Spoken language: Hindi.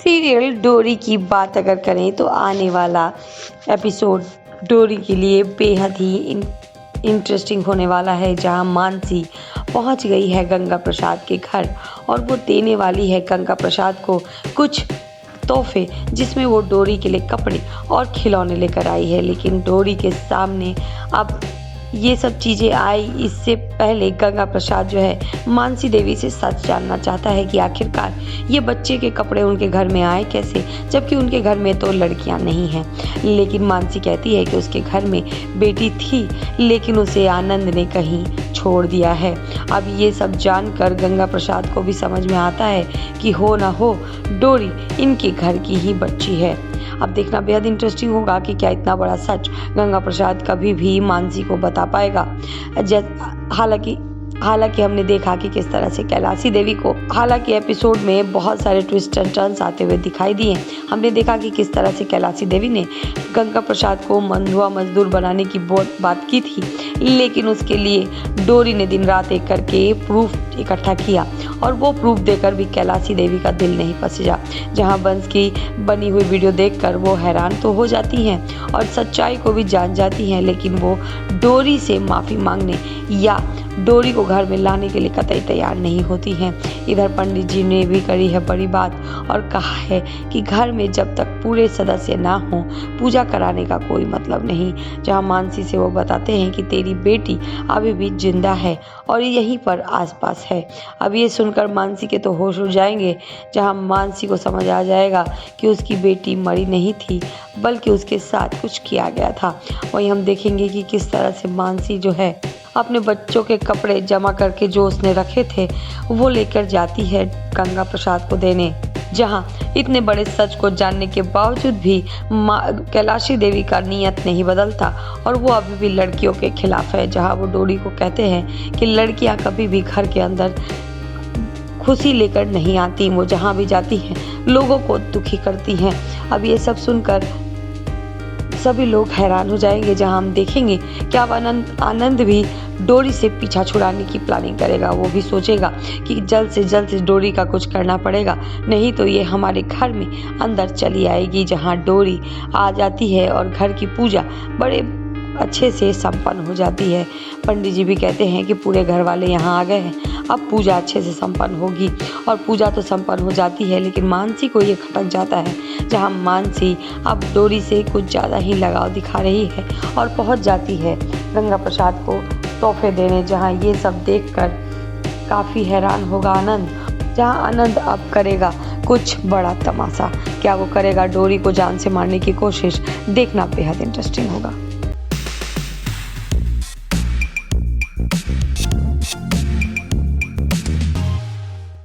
सीरियल डोरी की बात अगर करें तो आने वाला एपिसोड डोरी के लिए बेहद ही इंटरेस्टिंग होने वाला है, जहां मानसी पहुंच गई है गंगा प्रसाद के घर और वो देने वाली है गंगा प्रसाद को कुछ तोहफे, जिसमें वो डोरी के लिए कपड़े और खिलौने लेकर आई है। लेकिन डोरी के सामने अब ये सब चीज़ें आई, इससे पहले गंगा प्रसाद जो है मानसी देवी से सच जानना चाहता है कि आखिरकार ये बच्चे के कपड़े उनके घर में आए कैसे, जबकि उनके घर में तो लड़कियां नहीं हैं। लेकिन मानसी कहती है कि उसके घर में बेटी थी, लेकिन उसे आनंद ने कहीं छोड़ दिया है। अब ये सब जानकर गंगा प्रसाद को भी समझ में आता है कि हो ना हो डोरी इनके घर की ही बच्ची है। अब देखना बेहद इंटरेस्टिंग होगा कि क्या इतना बड़ा सच गंगा प्रसाद कभी भी मानसी को बता पाएगा। हालांकि हमने देखा कि किस तरह से कैलाशी देवी को हालांकि एपिसोड में बहुत सारे ट्विस्ट एंड टर्न्स आते हुए दिखाई दिए। हमने देखा कि किस तरह से कैलाशी देवी ने गंगा प्रसाद को मंधुआ मजदूर बनाने की बात की थी, लेकिन उसके लिए डोरी ने दिन रात एक करके प्रूफ इकट्ठा किया और वो प्रूफ देकर भी कैलाशी देवी का दिल नहीं पसीजा। जहां बंस की बनी हुई वीडियो देखकर वो हैरान तो हो जाती हैं और सच्चाई को भी जान जाती हैं, लेकिन वो डोरी से माफ़ी मांगने या डोरी को घर में लाने के लिए कतई तैयार नहीं होती हैं। इधर पंडित जी ने भी करी है बड़ी बात और कहा है कि घर में जब तक पूरे सदस्य ना हों पूजा कराने का कोई मतलब नहीं। जहां मानसी से वो बताते हैं कि तेरी बेटी अभी भी जिंदा है और यहीं पर आसपास है। अब ये सुनकर मानसी के तो होश उड़ जाएंगे, जहां मानसी को समझ आ जाएगा कि उसकी बेटी मरी नहीं थी बल्कि उसके साथ कुछ किया गया था। वहीं हम देखेंगे कि किस तरह से मानसी जो है अपने बच्चों के कपड़े जमा करके जो उसने रखे थे वो लेकर जाती है गंगा प्रसाद को देने। जहां इतने बड़े सच को जानने के बावजूद भी कैलाशी देवी का नियत नहीं बदलता और वो अभी भी लड़कियों के खिलाफ है। जहां वो डोरी को कहते हैं कि लड़कियां कभी भी घर के अंदर खुशी लेकर नहीं आती, वो जहां भी जाती हैं लोगों को दुखी करती हैं। अब ये सब सुनकर सभी लोग हैरान हो जाएंगे, जहां हम देखेंगे कि अब आनंद भी डोरी से पीछा छुड़ाने की प्लानिंग करेगा। वो भी सोचेगा कि जल्द से डोरी का कुछ करना पड़ेगा, नहीं तो ये हमारे घर में अंदर चली आएगी। जहां डोरी आ जाती है और घर की पूजा बड़े अच्छे से संपन्न हो जाती है। पंडित जी भी कहते हैं कि पूरे घर वाले यहाँ आ गए हैं, अब पूजा अच्छे से संपन्न होगी और पूजा तो संपन्न हो जाती है। लेकिन मानसी को ये खटक जाता है, जहाँ मानसी अब डोरी से कुछ ज़्यादा ही लगाव दिखा रही है और पहुँच जाती है गंगा प्रसाद को तोहफे देने। जहाँ ये सब देखकर काफ़ी हैरान होगा आनंद, जहाँ आनंद अब करेगा कुछ बड़ा तमाशा। क्या वो करेगा डोरी को जान से मारने की कोशिश? देखना बेहद इंटरेस्टिंग होगा।